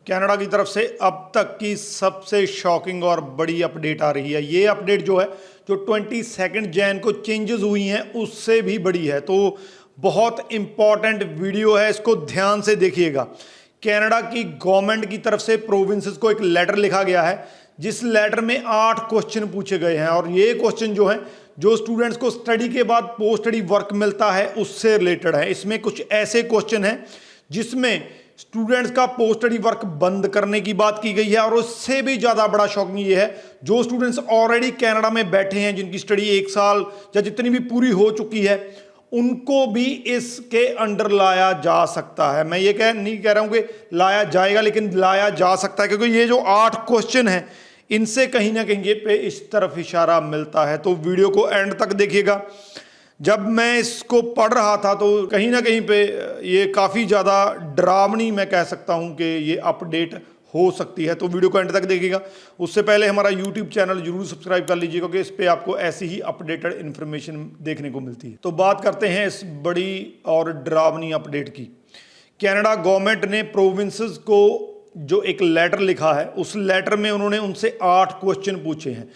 Canada की तरफ से अब तक की सबसे शॉकिंग और बड़ी अपडेट आ रही है। ये अपडेट जो है जो 22 जैन को चेंजेस हुई हैं उससे भी बड़ी है। तो बहुत इंपॉर्टेंट वीडियो है, इसको ध्यान से देखिएगा। कनाडा की गवर्नमेंट की तरफ से प्रोविंसेस को एक लेटर लिखा गया है जिस लेटर में 8 क्वेश्चन पूछे गए हैं और ये क्वेश्चन जो है जो स्टूडेंट्स को स्टडी के बाद पोस्ट स्टडी वर्क मिलता है उससे रिलेटेड है। इसमें कुछ ऐसे क्वेश्चन हैं जिसमें स्टूडेंट्स का पोस्ट स्टडी वर्क बंद करने की बात की गई है और उससे भी ज़्यादा बड़ा शॉकिंग ये है जो स्टूडेंट्स ऑलरेडी कनाडा में बैठे हैं, जिनकी स्टडी 1 साल या जितनी भी पूरी हो चुकी है, उनको भी इसके अंडर लाया जा सकता है। मैं ये नहीं कह रहा हूं कि लाया जाएगा, लेकिन लाया जा सकता है क्योंकि ये जो 8 क्वेश्चन हैं इनसे कहीं ना कहीं पे इस तरफ इशारा मिलता है। तो वीडियो को एंड तक देखिएगा। जब मैं इसको पढ़ रहा था तो कहीं ना कहीं पे ये काफ़ी ज़्यादा डरावनी मैं कह सकता हूँ कि ये अपडेट हो सकती है। तो वीडियो को एंड तक देखिएगा। उससे पहले हमारा यूट्यूब चैनल जरूर सब्सक्राइब कर लीजिए क्योंकि इस पर आपको ऐसी ही अपडेटेड इन्फॉर्मेशन देखने को मिलती है। तो बात करते हैं इस बड़ी और डरावनी अपडेट की। कनाडा गवर्नमेंट ने प्रोविंसेस को जो एक लेटर लिखा है उस लेटर में उन्होंने उनसे 8 क्वेश्चन पूछे हैं।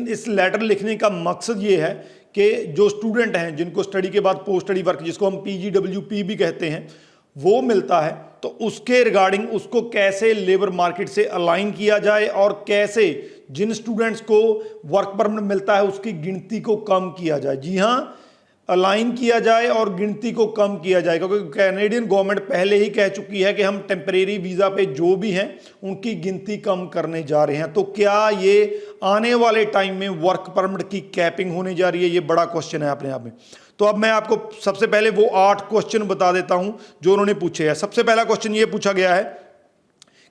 इस लेटर लिखने का मकसद ये है कि जो स्टूडेंट हैं जिनको स्टडी के बाद पोस्ट स्टडी वर्क, जिसको हम PGWP भी कहते हैं, वो मिलता है, तो उसके रिगार्डिंग उसको कैसे लेबर मार्केट से अलाइन किया जाए और कैसे जिन स्टूडेंट्स को वर्क परमिट मिलता है उसकी गिनती को कम किया जाए। जी हाँ, अलाइन किया जाए और गिनती को कम किया जाए, क्योंकि कैनेडियन गवर्नमेंट पहले ही कह चुकी है कि हम टेम्परेरी वीज़ा पे जो भी हैं उनकी गिनती कम करने जा रहे हैं। तो क्या ये आने वाले टाइम में वर्क परमिट की कैपिंग होने जा रही है? ये बड़ा क्वेश्चन है अपने आप में। तो अब मैं आपको सबसे पहले वो 8 क्वेश्चन बता देता हूं जो उन्होंने पूछे हैं। सबसे पहला क्वेश्चन ये पूछा गया है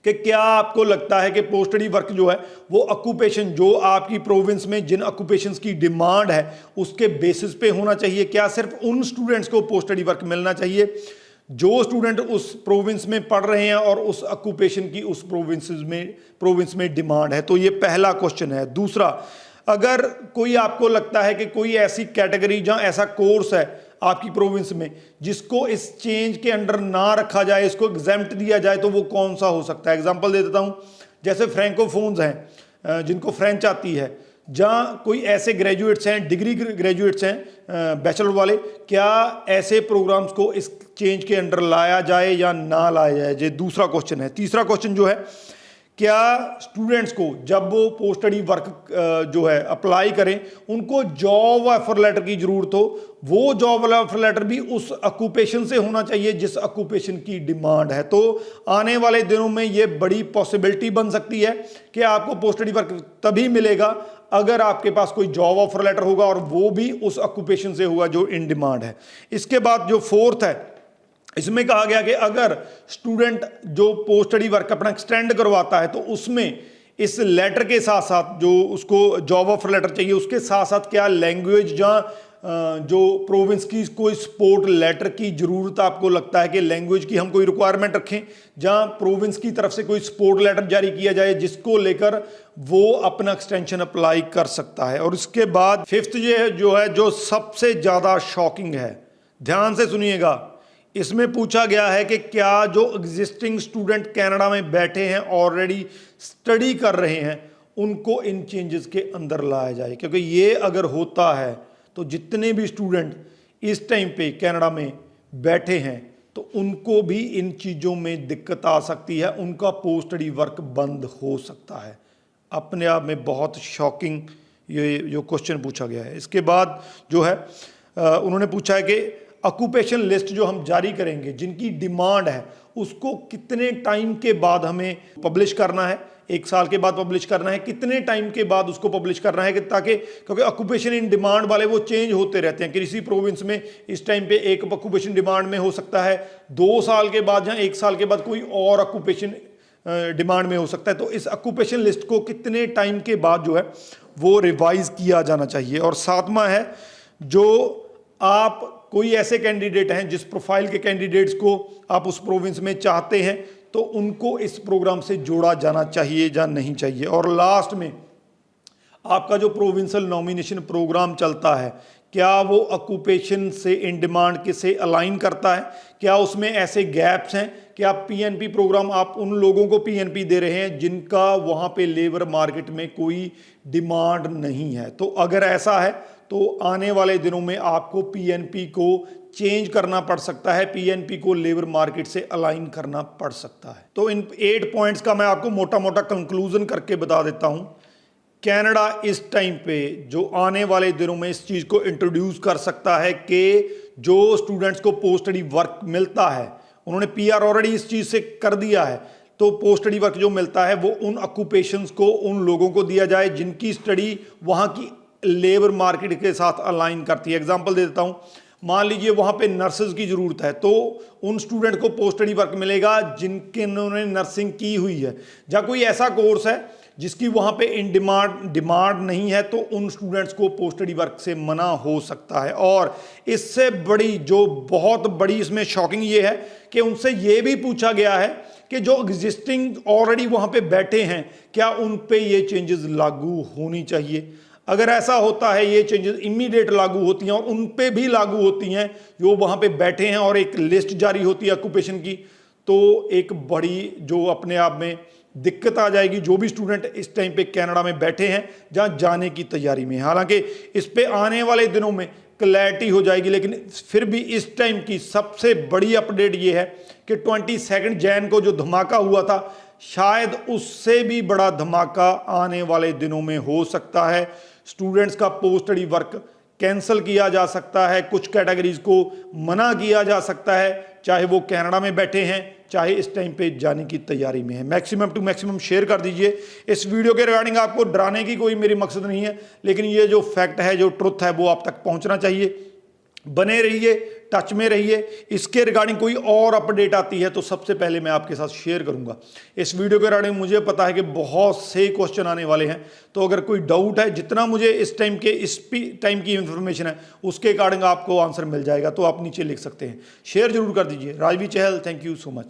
कि क्या आपको लगता है कि पोस्ट स्टडी वर्क जो है वो ऑक्यूपेशन जो आपकी प्रोविंस में जिन ऑक्यूपेशंस की डिमांड है उसके बेसिस पे होना चाहिए? क्या सिर्फ उन स्टूडेंट्स को पोस्ट स्टडी वर्क मिलना चाहिए जो स्टूडेंट उस प्रोविंस में पढ़ रहे हैं और उस ऑक्यूपेशन की उस प्रोविंस में डिमांड है? तो ये पहला क्वेश्चन है। दूसरा, अगर कोई आपको लगता है कि कोई ऐसी कैटेगरी जहां ऐसा कोर्स है आपकी प्रोविंस में जिसको इस चेंज के अंडर ना रखा जाए, इसको एग्जेम्प्ट दिया जाए, तो वो कौन सा हो सकता है? एग्जांपल दे देता हूं, जैसे फ्रैंकोफोन्स हैं जिनको फ्रेंच आती है, जहाँ कोई ऐसे ग्रेजुएट्स हैं, डिग्री ग्रेजुएट्स हैं बैचलर वाले, क्या ऐसे प्रोग्राम्स को इस चेंज के अंडर लाया जाए या ना लाया जाए? ये दूसरा क्वेश्चन है। तीसरा क्वेश्चन जो है, क्या स्टूडेंट्स को जब वो पोस्ट स्टडी वर्क जो है अप्लाई करें उनको जॉब ऑफर लेटर की जरूरत हो, वो जॉब ऑफर लेटर भी उस ऑक्यूपेशन से होना चाहिए जिस ऑक्यूपेशन की डिमांड है? तो आने वाले दिनों में ये बड़ी पॉसिबिलिटी बन सकती है कि आपको पोस्ट स्टडी वर्क तभी मिलेगा अगर आपके पास कोई जॉब ऑफर लेटर होगा और वो भी उस ऑक्यूपेशन से होगा जो इन डिमांड है। इसके बाद जो फोर्थ है, इसमें कहा गया कि अगर स्टूडेंट जो पोस्ट स्टडी वर्क अपना एक्सटेंड करवाता है तो उसमें इस लेटर के साथ साथ जो उसको जॉब ऑफर लेटर चाहिए उसके साथ साथ क्या लैंग्वेज जहाँ जो प्रोविंस की कोई सपोर्ट लेटर की ज़रूरत आपको लगता है कि लैंग्वेज की हम कोई रिक्वायरमेंट रखें जहाँ प्रोविंस की तरफ से कोई सपोर्ट लेटर जारी किया जाए जिसको लेकर वो अपना एक्सटेंशन अप्लाई कर सकता है। और इसके बाद फिफ्थ ये जो है जो सबसे ज़्यादा शॉकिंग है, ध्यान से सुनिएगा। इसमें पूछा गया है कि क्या जो एग्जिस्टिंग स्टूडेंट कनाडा में बैठे हैं, ऑलरेडी स्टडी कर रहे हैं, उनको इन चेंजेस के अंदर लाया जाए, क्योंकि ये अगर होता है तो जितने भी स्टूडेंट इस टाइम पे कनाडा में बैठे हैं तो उनको भी इन चीज़ों में दिक्कत आ सकती है, उनका पोस्ट स्टडी वर्क बंद हो सकता है। अपने आप में बहुत शॉकिंग ये जो क्वेश्चन पूछा गया है। इसके बाद जो है उन्होंने पूछा है कि ऑक्यूपेशन लिस्ट जो हम जारी करेंगे जिनकी डिमांड है उसको कितने टाइम के बाद हमें पब्लिश करना है? 1 साल के बाद पब्लिश करना है? कितने टाइम के बाद उसको पब्लिश करना है? कि ताकि क्योंकि ऑक्यूपेशन इन डिमांड वाले वो चेंज होते रहते हैं। किसी प्रोविंस में इस टाइम पे एक ऑक्यूपेशन डिमांड में हो सकता है, 2 साल के बाद या 1 साल के बाद कोई और ऑक्यूपेशन डिमांड में हो सकता है। तो इस ऑक्यूपेशन लिस्ट को कितने टाइम के बाद जो है वो रिवाइज किया जाना चाहिए? और 7वां है, जो आप कोई ऐसे कैंडिडेट हैं जिस प्रोफाइल के कैंडिडेट्स को आप उस प्रोविंस में चाहते हैं तो उनको इस प्रोग्राम से जोड़ा जाना चाहिए या नहीं चाहिए? और लास्ट में आपका जो प्रोविंशियल नॉमिनेशन प्रोग्राम चलता है, क्या वो ऑक्यूपेशन से इन डिमांड किसे अलाइन करता है, क्या उसमें ऐसे गैप्स हैं, क्या पीएनपी प्रोग्राम आप उन लोगों को पीएनपी दे रहे हैं जिनका वहाँ पे लेबर मार्केट में कोई डिमांड नहीं है। तो अगर ऐसा है तो आने वाले दिनों में आपको पीएनपी को चेंज करना पड़ सकता है, पीएनपी को लेबर मार्केट से अलाइन करना पड़ सकता है। तो इन 8 पॉइंट्स का मैं आपको मोटा मोटा कंक्लूजन करके बता देता हूं। कनाडा इस टाइम पे जो आने वाले दिनों में इस चीज़ को इंट्रोड्यूस कर सकता है कि जो स्टूडेंट्स को पोस्ट स्टडी वर्क मिलता है, उन्होंने पीआर ऑलरेडी इस चीज़ से कर दिया है, तो पोस्ट स्टडी वर्क जो मिलता है वो उन ऑक्यूपेशंस को उन लोगों को दिया जाए जिनकी स्टडी वहाँ की लेबर मार्केट के साथ अलाइन करती है। एग्जाम्पल दे देता हूँ, मान लीजिए वहाँ पे नर्सेज की ज़रूरत है, तो उन स्टूडेंट को पोस्ट स्टडी वर्क मिलेगा जिनके उन्होंने नर्सिंग की हुई है। या कोई ऐसा कोर्स है जिसकी वहाँ पे इन डिमांड नहीं है, तो उन स्टूडेंट्स को पोस्ट स्टडी वर्क से मना हो सकता है। और इससे बड़ी जो बहुत बड़ी इसमें शॉकिंग ये है कि उनसे ये भी पूछा गया है कि जो एग्जिस्टिंग ऑलरेडी वहाँ पे बैठे हैं क्या उन पे ये चेंजेस लागू होनी चाहिए। अगर ऐसा होता है, ये चेंजेस इमीडिएट लागू होती हैं और उन पे भी लागू होती हैं जो वहाँ पे बैठे हैं और एक लिस्ट जारी होती है ऑक्यूपेशन की, तो एक बड़ी जो अपने आप में दिक्कत आ जाएगी जो भी स्टूडेंट इस टाइम पे कनाडा में बैठे हैं जहाँ जाने की तैयारी में। हालांकि इस पे आने वाले दिनों में क्लैरिटी हो जाएगी, लेकिन फिर भी इस टाइम की सबसे बड़ी अपडेट ये है कि 22 जैन को जो धमाका हुआ था, शायद उससे भी बड़ा धमाका आने वाले दिनों में हो सकता है। स्टूडेंट्स का पोस्ट स्टडी वर्क कैंसिल किया जा सकता है, कुछ कैटेगरीज को मना किया जा सकता है, चाहे वो कनाडा में बैठे हैं चाहे इस टाइम पे जाने की तैयारी में है। मैक्सिमम टू मैक्सिमम शेयर कर दीजिए। इस वीडियो के रिगार्डिंग आपको डराने की कोई मेरी मकसद नहीं है, लेकिन ये जो फैक्ट है, जो ट्रुथ है, वो आप तक पहुंचना चाहिए। बने रहिए, टच में रहिए। इसके रिगार्डिंग कोई और अपडेट आती है तो सबसे पहले मैं आपके साथ शेयर करूंगा। इस वीडियो के रिगार्डिंग मुझे पता है कि बहुत से क्वेश्चन आने वाले हैं, तो अगर कोई डाउट है, जितना मुझे इस टाइम की इंफॉर्मेशन है उसके रिगार्डिंग आपको आंसर मिल जाएगा, तो आप नीचे लिख सकते हैं। शेयर जरूर कर दीजिए। राजवी चहल, थैंक यू सो मच।